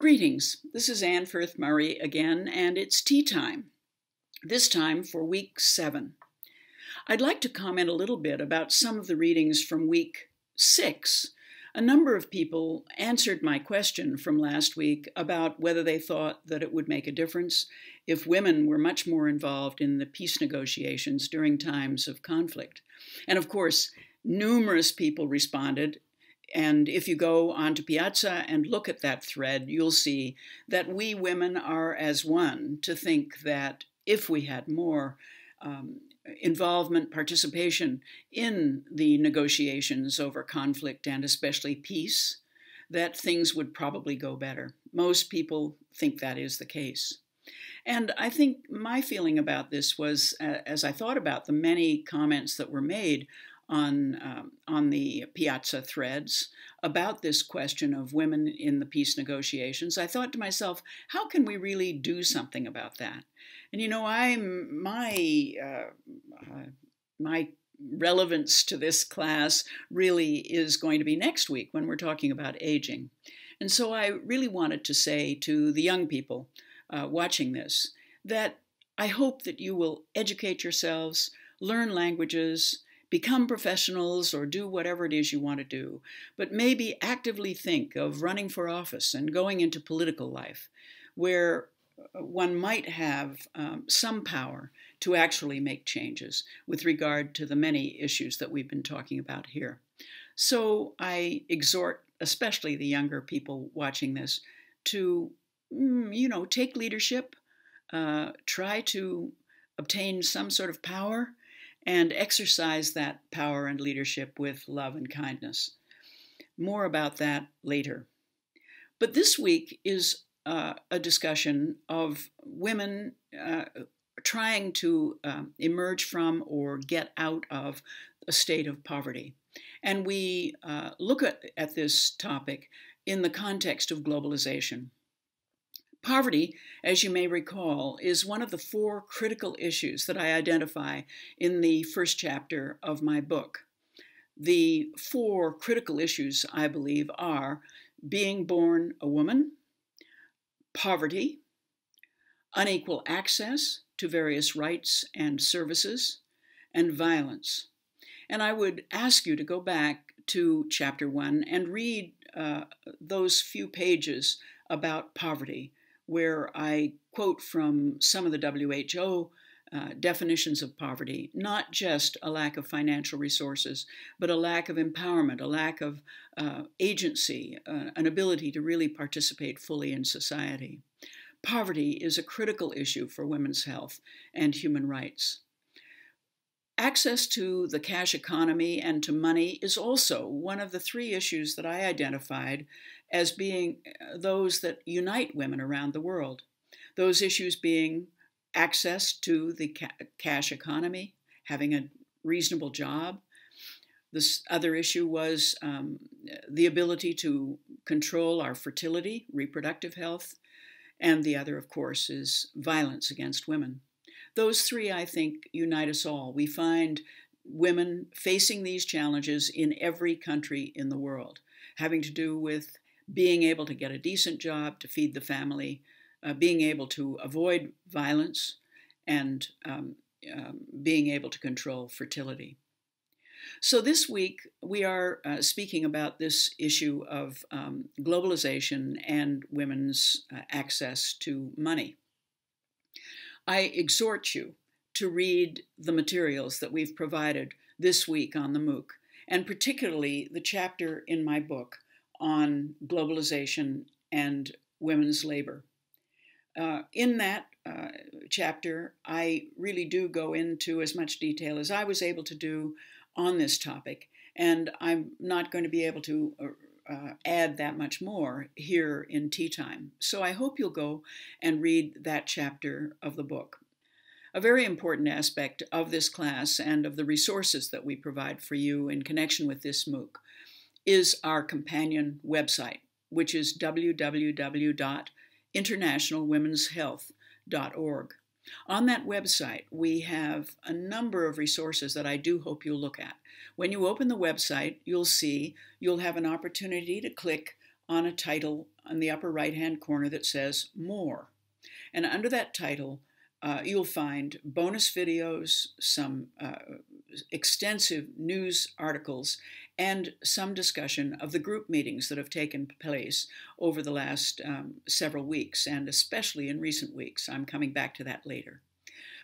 Greetings, this is Ann Firth Murray again, and it's tea time, this time for week 7. I'd like to comment a little bit about some of the readings from week 6. A number of people answered my question from last week about whether they thought that it would make a difference if women were much more involved in the peace negotiations during times of conflict. And of course, numerous people responded. And if you go onto Piazza and look at that thread, you'll see that we women are as one to think that if we had more involvement, participation in the negotiations over conflict and especially peace, that things would probably go better. Most people think that is the case. And I think my feeling about this was, as I thought about the many comments that were made on the Piazza threads about this question of women in the peace negotiations, I thought to myself, how can we really do something about that? And you know, my relevance to this class really is going to be next week when we're talking about aging. And so I really wanted to say to the young people watching this that I hope that you will educate yourselves, learn languages, become professionals, or do whatever it is you want to do, but maybe actively think of running for office and going into political life, where one might have some power to actually make changes with regard to the many issues that we've been talking about here. So I exhort, especially the younger people watching this, to, take leadership, try to obtain some sort of power, and exercise that power and leadership with love and kindness. More about that later. But this week is a discussion of women trying to emerge from or get out of a state of poverty. And we look at this topic in the context of globalization. Poverty, as you may recall, is one of the 4 critical issues that I identify in the first chapter of my book. The 4 critical issues, I believe, are being born a woman, poverty, unequal access to various rights and services, and violence. And I would ask you to go back to chapter 1 and read those few pages about poverty, where I quote from some of the WHO definitions of poverty, not just a lack of financial resources, but a lack of empowerment, a lack of agency, an ability to really participate fully in society. Poverty is a critical issue for women's health and human rights. Access to the cash economy and to money is also one of the 3 issues that I identified as being those that unite women around the world. Those issues being access to the cash economy, having a reasonable job. This other issue was the ability to control our fertility, reproductive health, and the other, of course, is violence against women. Those 3, I think, unite us all. We find women facing these challenges in every country in the world, having to do with being able to get a decent job to feed the family, being able to avoid violence, and being able to control fertility. So this week, we are speaking about this issue of globalization and women's access to money. I exhort you to read the materials that we've provided this week on the MOOC, and particularly the chapter in my book on globalization and women's labor. In that chapter, I really do go into as much detail as I was able to do on this topic, and I'm not going to be able to add that much more here in tea time. So I hope you'll go and read that chapter of the book. A very important aspect of this class and of the resources that we provide for you in connection with this MOOC is our companion website, which is www.internationalwomenshealth.org. On that website, we have a number of resources that I do hope you'll look at. When you open the website, you'll have an opportunity to click on a title on the upper right-hand corner that says More. And under that title, you'll find bonus videos, some extensive news articles, and some discussion of the group meetings that have taken place over the last several weeks, and especially in recent weeks. I'm coming back to that later.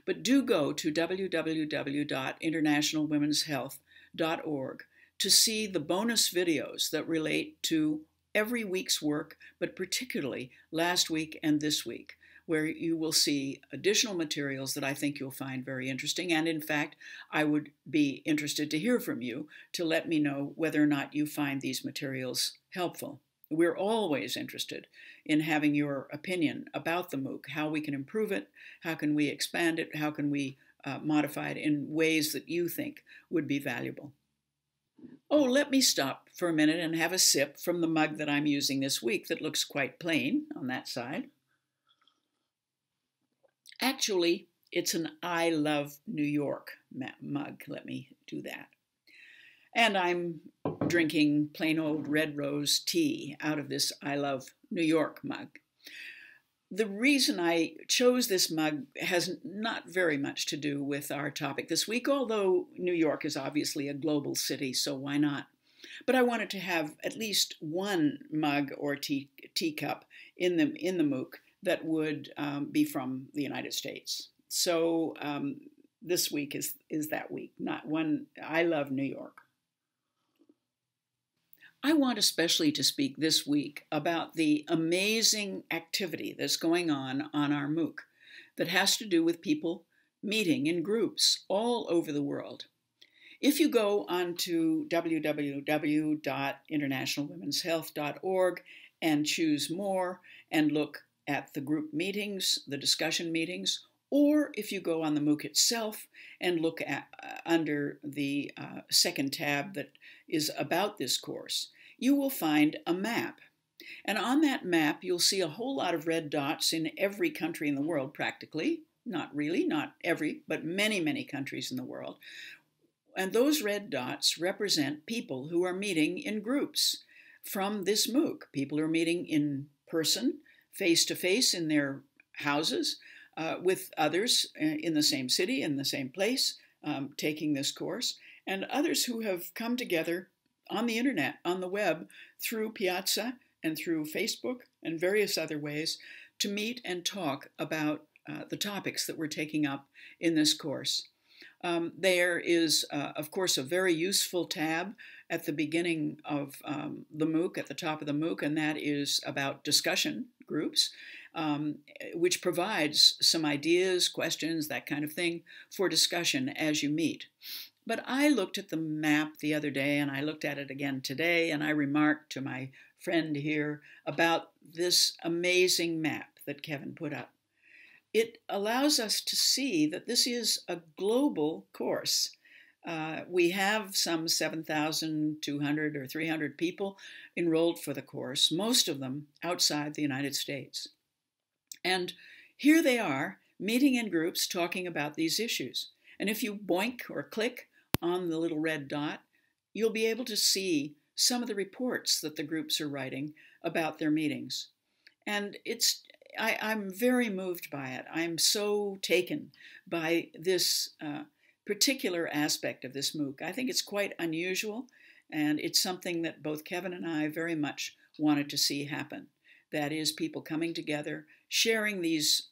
But do go to www.internationalwomenshealth.org to see the bonus videos that relate to every week's work, but particularly last week and this week, where you will see additional materials that I think you'll find very interesting. And in fact, I would be interested to hear from you to let me know whether or not you find these materials helpful. We're always interested in having your opinion about the MOOC, how we can improve it, how can we expand it, how can we modify it in ways that you think would be valuable. Oh, let me stop for a minute and have a sip from the mug that I'm using this week that looks quite plain on that side. Actually, it's an I Love New York mug. Let me do that. And I'm drinking plain old red rose tea out of this I Love New York mug. The reason I chose this mug has not very much to do with our topic this week, although New York is obviously a global city, so why not? But I wanted to have at least one mug or teacup in the MOOC that would be from the United States. So this week is that week, not one. I love New York. I want especially to speak this week about the amazing activity that's going on our MOOC that has to do with people meeting in groups all over the world. If you go onto www.internationalwomenshealth.org and choose More and look at the group meetings, the discussion meetings, or if you go on the MOOC itself and look at under the second tab that is about this course, you will find a map. And on that map, you'll see a whole lot of red dots in every country in the world, practically. Not really, not every, but many, many countries in the world. And those red dots represent people who are meeting in groups from this MOOC. People who are meeting in person, face-to-face in their houses, with others in the same city, in the same place, taking this course, and others who have come together on the internet, on the web, through Piazza and through Facebook and various other ways to meet and talk about the topics that we're taking up in this course. There is, of course, a very useful tab at the beginning of the MOOC, at the top of the MOOC, and that is about discussion groups, which provides some ideas, questions, that kind of thing for discussion as you meet. But I looked at the map the other day, and I looked at it again today, and I remarked to my friend here about this amazing map that Kevin put up. It allows us to see that this is a global course. We have some 7,200 or 300 people enrolled for the course, most of them outside the United States. And here they are, meeting in groups, talking about these issues. And if you boink or click on the little red dot, you'll be able to see some of the reports that the groups are writing about their meetings. And I'm very moved by it. I'm so taken by this particular aspect of this MOOC. I think it's quite unusual, and it's something that both Kevin and I very much wanted to see happen. That is, people coming together, sharing these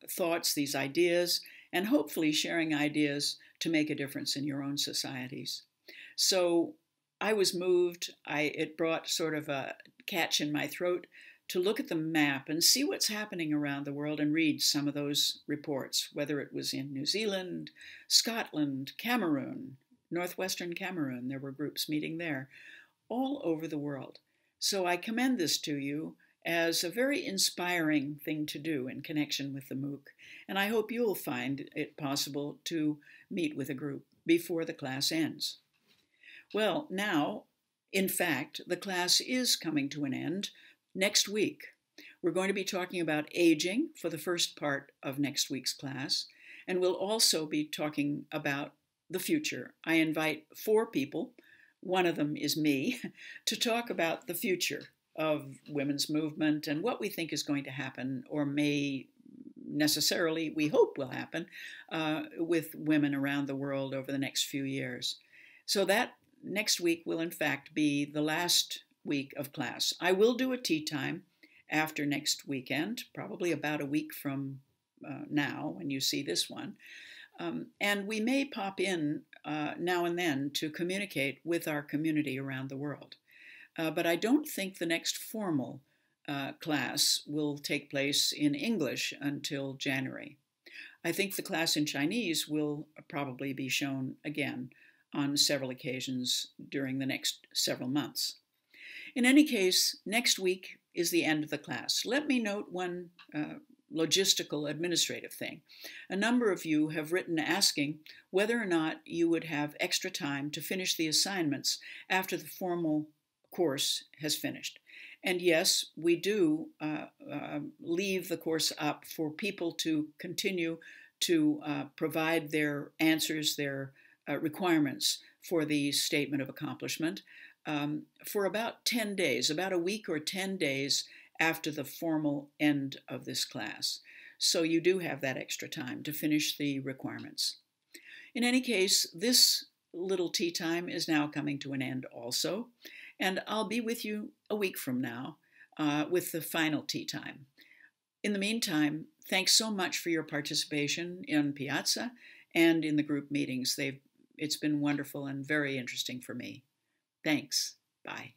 thoughts, these ideas, and hopefully sharing ideas to make a difference in your own societies. So I was moved. It brought sort of a catch in my throat to look at the map and see what's happening around the world and read some of those reports, whether it was in New Zealand, Scotland, Cameroon, northwestern Cameroon. There were groups meeting there, all over the world. So I commend this to you as a very inspiring thing to do in connection with the MOOC, and I hope you'll find it possible to meet with a group before the class ends. Well, now, in fact, the class is coming to an end next week. We're going to be talking about aging for the first part of next week's class, and we'll also be talking about the future. I invite 4 people, one of them is me, to talk about the future of women's movement and what we think is going to happen or may necessarily, we hope will happen, with women around the world over the next few years. So that next week will in fact be the last week of class. I will do a tea time after next weekend, probably about a week from now when you see this one. And we may pop in now and then to communicate with our community around the world. But I don't think the next formal class will take place in English until January. I think the class in Chinese will probably be shown again on several occasions during the next several months. In any case, next week is the end of the class. Let me note one logistical administrative thing. A number of you have written asking whether or not you would have extra time to finish the assignments after the formal course has finished. And yes, we do leave the course up for people to continue to provide their answers, their requirements for the statement of accomplishment for about 10 days, about a week or 10 days after the formal end of this class. So you do have that extra time to finish the requirements. In any case, this little tea time is now coming to an end also, and I'll be with you a week from now with the final tea time. In the meantime, thanks so much for your participation in Piazza and in the group meetings. It's been wonderful and very interesting for me. Thanks. Bye.